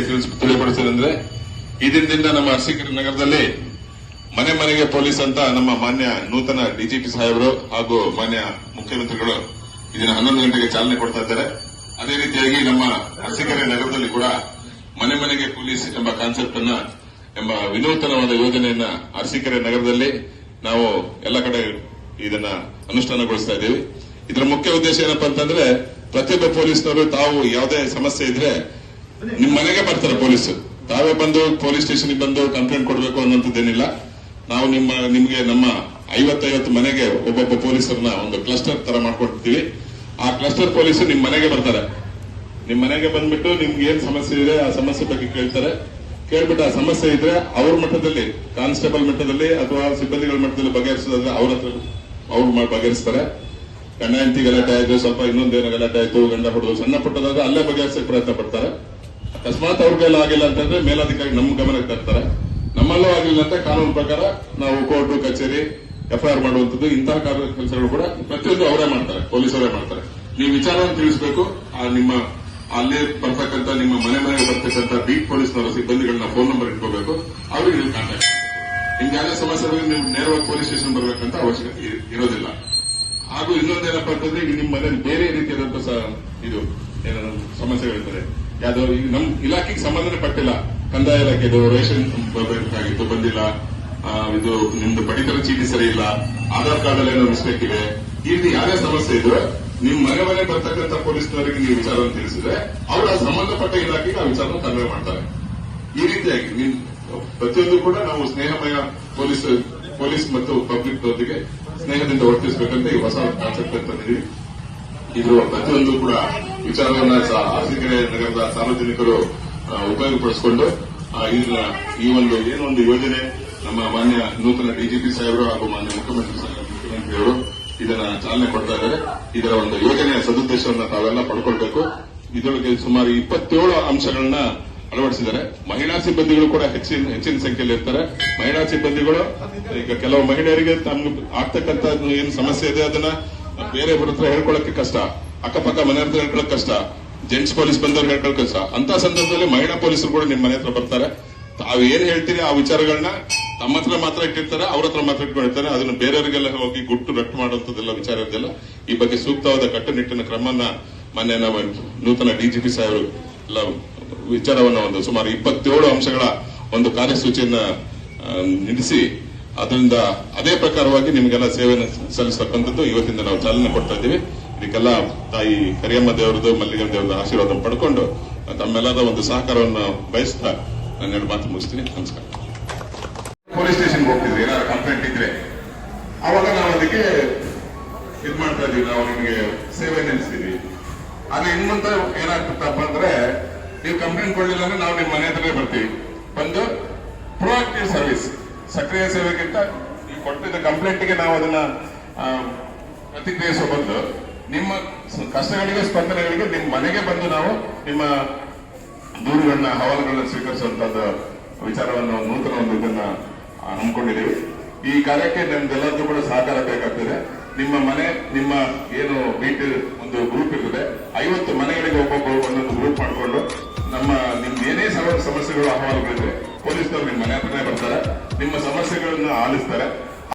ನಿಮಗೆ ತಿಳಿಪಡಿಸೋದಂದ್ರೆ ಈ ದಿನದಿಂದ ನಮ್ಮ ಅರಸೀಕೆರೆ ನಗರದಲ್ಲಿ ಮನೆ ಮನೆಗೆ ಪೊಲೀಸ್ ಅಂತ ನಮ್ಮ ಮಾನ್ಯ ನೂತನ ಡಿಜಿಪಿ ಸಾಹೇಬರು ಹಾಗೂ ಮಾನ್ಯ ಮುಖ್ಯಮಂತ್ರಿಗಳು ಇದನ್ನ 11 ಗಂಟೆಗೆ ಚಾಲನೆ ಕೊಡ್ತಾ ಇದ್ದಾರೆ. ಅದೇ ರೀತಿಯಾಗಿ ನಮ್ಮ ಅರಸೀಕೆರೆ ನಗರದಲ್ಲಿ ಕೂಡ ಮನೆ ಮನೆಗೆ ಪೊಲೀಸ್ ಎಂಬ ಕಾನ್ಸೆಪ್ಟ್ ಅನ್ನ ಎಂಬ ವಿನೂತನವಾದ ಯೋಜನೆಯನ್ನ ಅರಸೀಕೆರೆ ನಗರದಲ್ಲಿ ನಾವು ಎಲ್ಲ ಕಡೆ ಇದನ್ನ ಅನುಷ್ಠಾನಗೊಳಿಸ್ತಾ ಇದ್ದೀವಿ. ಇದರ ಮುಖ್ಯ ಉದ್ದೇಶ ಏನಪ್ಪಾ ಅಂತಂದ್ರೆ ಪ್ರತಿಯೊಬ್ಬ ಪೊಲೀಸ್ನವರು ತಾವು ಯಾವುದೇ ಸಮಸ್ಯೆ ಇದ್ರೆ ನಿಮ್ ಮನೆಗೆ ಬರ್ತಾರೆ ಪೊಲೀಸ್. ತಾವೇ ಬಂದು ಪೊಲೀಸ್ ಸ್ಟೇಷನ್ಗೆ ಬಂದು ಕಂಪ್ಲೇಂಟ್ ಕೊಡಬೇಕು ಅನ್ನೋಂಥದ್ದೇನಿಲ್ಲ. ನಾವು ನಿಮ್ಗೆ ನಮ್ಮ 50 ಮನೆಗೆ ಒಬ್ಬೊಬ್ಬ ಪೊಲೀಸರನ್ನ ಒಂದು ಕ್ಲಸ್ಟರ್ ತರ ಮಾಡ್ಕೊಡ್ತೀವಿ. ಆ ಕ್ಲಸ್ಟರ್ ಪೊಲೀಸರು ನಿಮ್ ಮನೆಗೆ ಬರ್ತಾರೆ. ನಿಮ್ ಮನೆಗೆ ಬಂದ್ಬಿಟ್ಟು ನಿಮ್ಗೆ ಏನ್ ಸಮಸ್ಯೆ ಇದೆ ಆ ಸಮಸ್ಯೆ ಬಗ್ಗೆ ಕೇಳ್ತಾರೆ. ಕೇಳ್ಬಿಟ್ಟು ಆ ಸಮಸ್ಯೆ ಇದ್ರೆ ಅವ್ರ ಮಟ್ಟದಲ್ಲಿ ಕಾನ್ಸ್ಟೇಬಲ್ ಮಟ್ಟದಲ್ಲಿ ಅಥವಾ ಸಿಬ್ಬಂದಿಗಳ ಮಟ್ಟದಲ್ಲಿ ಬಗೆಹರಿಸೋದಾದ್ರೆ ಅವ್ರು ಬಗೆಹರಿಸ್ತಾರೆ. ಗಂಡ ಹೆಂಡತಿ ಗಲಾಟೆ ಆಯ್ತು, ಸ್ವಲ್ಪ ಇನ್ನೊಂದೇನೋ ಗಲಾಟೆ ಆಯ್ತು, ಗಂಡ ಹೊಡೆದು ಸಣ್ಣ ಪುಟ್ಟದಾದ್ರೆ ಅಲ್ಲೇ ಬಗೆಹರಿಸಕ್ಕೆ ಪ್ರಯತ್ನ ಪಡ್ತಾರೆ. ಅಕಸ್ಮಾತ್ ಅವ್ರಿಗೆಲ್ಲ ಆಗಿಲ್ಲ ಅಂತಂದ್ರೆ ಮೇಲಾಧಿಕಾರಿ ನಮ್ಮ ಗಮನಕ್ಕೆ ತರ್ತಾರೆ. ನಮ್ಮಲ್ಲೂ ಆಗಿಲ್ಲ ಅಂತ ಕಾನೂನು ಪ್ರಕಾರ ನಾವು ಕೋರ್ಟು ಕಚೇರಿ ಎಫ್ಐಆರ್ ಮಾಡುವಂತದ್ದು ಇಂತಹ ಕೆಲಸಗಳು ಕೂಡ ಪ್ರತಿಯೊಂದು ಅವರೇ ಮಾಡ್ತಾರೆ, ಪೊಲೀಸರೇ ಮಾಡ್ತಾರೆ. ನೀವು ವಿಚಾರವನ್ನು ತಿಳಿಸಬೇಕು. ನಿಮ್ಮ ಅಲ್ಲೇ ಬರ್ತಕ್ಕಂಥ ನಿಮ್ಮ ಮನೆಗೆ ಬರ್ತಕ್ಕಂಥ ಬೀಟ್ ಪೊಲೀಸ್ನವರ ಸಿಬ್ಬಂದಿಗಳನ್ನ ಫೋನ್ ನಂಬರ್ ಇಟ್ಕೋಬೇಕು. ಅವ್ರಿಗೆ ನೀವು ಕಾಂಟ್ಯಾಕ್ಟ್ ನಿಮ್ಗೆ ಯಾವುದೇ ಸಮಸ್ಯೆ ನೀವು ನೇರವಾಗಿ ಪೊಲೀಸ್ ಸ್ಟೇಷನ್ ಬರಬೇಕಂತ ಅವಶ್ಯಕತೆ ಇರೋದಿಲ್ಲ. ಹಾಗೂ ಇನ್ನೊಂದೇನಪ್ಪ ಅಂತಂದ್ರೆ ಈಗ ನಿಮ್ಮ ಮನೇಲಿ ಬೇರೆ ರೀತಿಯಾದಂತಹ ಇದು ಏನೋ ಸಮಸ್ಯೆಗಳಿರ್ತದೆ. ಯಾವ್ದೋ ಈಗ ನಮ್ ಇಲಾಖೆಗೆ ಸಂಬಂಧನೇ ಪಟ್ಟಿಲ್ಲ, ಕಂದಾಯ ಇಲಾಖೆದು ರೇಷನ್ ಬೇಕಾಗಿತ್ತು ಬಂದಿಲ್ಲ, ಇದು ನಿಮ್ದು ಪಡಿತರ ಚೀಟಿ ಸರಿ ಇಲ್ಲ, ಆಧಾರ್ ಕಾರ್ಡ್ ಅಲ್ಲಿ ಏನೋ ಮಿಸ್ಟೇಕ್ ಇದೆ, ಈ ರೀತಿ ಯಾವುದೇ ಸಮಸ್ಯೆ ಇದ್ರೆ ನಿಮ್ ಮನೆ ಬರ್ತಕ್ಕಂಥ ಪೊಲೀಸ್ನವರಿಗೆ ನೀವು ವಿಚಾರವನ್ನು ತಿಳಿಸಿದ್ರೆ ಅವರು ಆ ಸಂಬಂಧಪಟ್ಟ ಇಲಾಖೆಗೆ ಆ ವಿಚಾರವನ್ನು ಕನ್ವೆ ಮಾಡ್ತಾರೆ. ಈ ರೀತಿಯಾಗಿ ಪ್ರತಿಯೊಂದು ಕೂಡ ನಾವು ಸ್ನೇಹಮಯ ಪೊಲೀಸ್ ಮತ್ತು ಪಬ್ಲಿಕ್ ನೊಂದಿಗೆ ಸ್ನೇಹದಿಂದ ವರ್ತಿಸಬೇಕಂತ ಈ ಹೊಸ ಕಾನ್ಸೆಪ್ಟ್ ತಂದಿದ್ದೀವಿ. ಇದು ಪ್ರತಿಯೊಂದು ಕೂಡ ವಿಚಾರವನ್ನ ಅರಸೀಕೆರೆ ನಗರದ ಸಾರ್ವಜನಿಕರು ಉಪಯೋಗಪಡಿಸಿಕೊಂಡು ಈ ಒಂದು ಯೋಜನೆ ನಮ್ಮ ಮಾನ್ಯ ನೂತನ ಡಿಜಿಪಿ ಸಾಹೇಬರು ಹಾಗೂ ಮಾನ್ಯ ಮುಖ್ಯಮಂತ್ರಿಯವರು ಇದನ್ನ ಚಾಲನೆ ಕೊಡ್ತಾ ಇದ್ದಾರೆ. ಇದರ ಒಂದು ಯೋಜನೆಯ ಸದುದ್ದೇಶವನ್ನು ತಾವೆಲ್ಲ ಪಡ್ಕೊಳ್ಬೇಕು. ಇದರೊಳಗೆ ಸುಮಾರು 27 ಅಂಶಗಳನ್ನ ಅಳವಡಿಸಿದ್ದಾರೆ. ಮಹಿಳಾ ಸಿಬ್ಬಂದಿಗಳು ಕೂಡ ಹೆಚ್ಚಿನ ಸಂಖ್ಯೆಯಲ್ಲಿ ಇರ್ತಾರೆ. ಮಹಿಳಾ ಸಿಬ್ಬಂದಿಗಳು ಈಗ ಕೆಲವು ಮಹಿಳೆಯರಿಗೆ ತಮ್ಗೆ ಆಗ್ತಕ್ಕಂಥ ಏನು ಸಮಸ್ಯೆ ಇದೆ ಅದನ್ನ ಬೇರೆ ಹತ್ರ ಹೇಳ್ಕೊಳ್ಳಕ್ಕೆ ಕಷ್ಟ, ಅಕ್ಕಪಕ್ಕ ಮನೆ ಹತ್ರ ಹೇಳ್ಕೊಳ್ಳೋಕೆ ಕಷ್ಟ, ಜೆಂಟ್ಸ್ ಪೊಲೀಸ್ ಬಂದವ್ರು ಹೇಳ್ಕೊಳ್ಳೋಕೆ ಕಷ್ಟ. ಅಂತ ಸಂದರ್ಭದಲ್ಲಿ ಮಹಿಳಾ ಪೊಲೀಸರು ಕೂಡ ನಿಮ್ಮ ಮನೆ ಹತ್ರ ಬರ್ತಾರೆ. ತಾವು ಏನ್ ಹೇಳ್ತೀರಿ ಆ ವಿಚಾರಗಳನ್ನ ತಮ್ಮ ಹತ್ರ ಮಾತ್ರ ಇಟ್ಟಿರ್ತಾರೆ, ಅವ್ರ ಹತ್ರ ಮಾತ್ರ ಇಟ್ಕೊಂಡಿರ್ತಾರೆ. ಅದನ್ನು ಬೇರೆಯವರಿಗೆಲ್ಲ ಹೋಗಿ ಗುಟ್ಟು ರಟ್ಟು ಮಾಡುವಂತದ್ದೆಲ್ಲ ವಿಚಾರ ಇರೋದಿಲ್ಲ. ಈ ಬಗ್ಗೆ ಸೂಕ್ತವಾದ ಕಟ್ಟುನಿಟ್ಟಿನ ಕ್ರಮವನ್ನ ಮೊನ್ನೆ ನಮ್ಮ ನೂತನ ಡಿಜಿಪಿ ಸಾಹೇಬರು ಎಲ್ಲ ವಿಚಾರವನ್ನ ಒಂದು ಸುಮಾರು 27 ಅಂಶಗಳ ಒಂದು ಕಾರ್ಯಸೂಚಿಯನ್ನ ನಡೆಸಿ ಅದರಿಂದ ಅದೇ ಪ್ರಕಾರವಾಗಿ ನಿಮಗೆಲ್ಲ ಸೇವೆಯನ್ನು ಸಲ್ಲಿಸತಕ್ಕಂಥದ್ದು ಇವತ್ತಿಂದ ನಾವು ಚಾಲನೆ ಕೊಡ್ತಾ ಇದ್ದೀವಿ. ಇದಕ್ಕೆಲ್ಲ ತಾಯಿ ಕರಿಯಮ್ಮ ದೇವರದು ಮಲ್ಲಿಗಮ್ಮ ದೇವರದ ಆಶೀರ್ವಾದ ಪಡ್ಕೊಂಡು ತಮ್ಮೆಲ್ಲರ ಒಂದು ಸಹಕಾರವನ್ನು ಬಯಸ್ತಾ ನಾನು 2 ಮಾತು ಮುಗಿಸ್ತೀನಿ. ನಮಸ್ಕಾರ. ಪೊಲೀಸ್ ಸ್ಟೇಷನ್ಗೆ ಹೋಗ್ತಿದ್ವಿ, ಏನಾದ್ರು ಕಂಪ್ಲೇಂಟ್ ಇದ್ರೆ ಅವಾಗ ನಾವು ಅದಕ್ಕೆ ಇದು ಮಾಡ್ತಾ ಇದೀವಿ, ನಾವು ನಿಮಗೆ ಸೇವೆ ನೆಲೆಸ್ತೀವಿ. ಆದ್ರೆ ಇನ್ಮಂತ ಏನಾಗ್ತಪ್ಪ ಅಂದ್ರೆ ನೀವು ಕಂಪ್ಲೇಂಟ್ ಕೊಡ್ಲಿಲ್ಲ ಅಂದ್ರೆ ನಾವು ನಿಮ್ಮ ಮನೆ ಹತ್ರನೇ ಬರ್ತೀವಿ. ಬಂದು ಪ್ರೊಆಕ್ಟಿವ್ ಸರ್ವಿಸ್, ಸಕ್ರಿಯ ಸೇವೆಗಿಂತ ಈ ಕೊಟ್ಟಿದ್ದ ಕಂಪ್ಲೇಂಟ್ಗೆ ನಾವು ಅದನ್ನ ಪ್ರತಿಕ್ರಿಯಿಸುವ ಬದಲು ನಿಮ್ಮ ಕಷ್ಟಗಳಿಗೆ ಸ್ಪಂದನೆಗಳಿಗೆ ನಿಮ್ಮ ಮನೆಗೆ ಬಂದು ನಾವು ನಿಮ್ಮ ದೂರುಗಳನ್ನ ಅಹವಾಲುಗಳನ್ನ ಸ್ವೀಕರಿಸುವಂತದ್ದು ವಿಚಾರವನ್ನು ನೂತನ ಒಂದು ಇದನ್ನ ಹಮ್ಮಿಕೊಂಡಿದ್ದೀವಿ. ಈ ಕಾರ್ಯಕ್ಕೆ ನಮ್ದೆಲ್ಲರಿಗೂ ಕೂಡ ಸಹಕಾರ ಬೇಕಾಗ್ತದೆ. ನಿಮ್ಮ ಮನೆ ನಿಮ್ಮ ಏನು ಬೀಟ್ ಒಂದು ಗ್ರೂಪ್ ಇರ್ತದೆ, 50 ಮನೆಗಳಿಗೆ ಒಬ್ಬೊಬ್ಬ ಒಂದೊಂದು ಗ್ರೂಪ್ ಮಾಡಿಕೊಂಡು ನಿಮ್ಗೆ ಏನೇ ಸಮಸ್ಯೆಗಳು ಅಹವಾಲುಗಳಿದ್ರೆ ಪೊಲೀಸ್ನವರು ನಿಮ್ಮ ಮನೆ ಹತ್ರನೇ ಬರ್ತಾರೆ, ನಿಮ್ಮ ಸಮಸ್ಯೆಗಳನ್ನ ಆಲಿಸ್ತಾರೆ.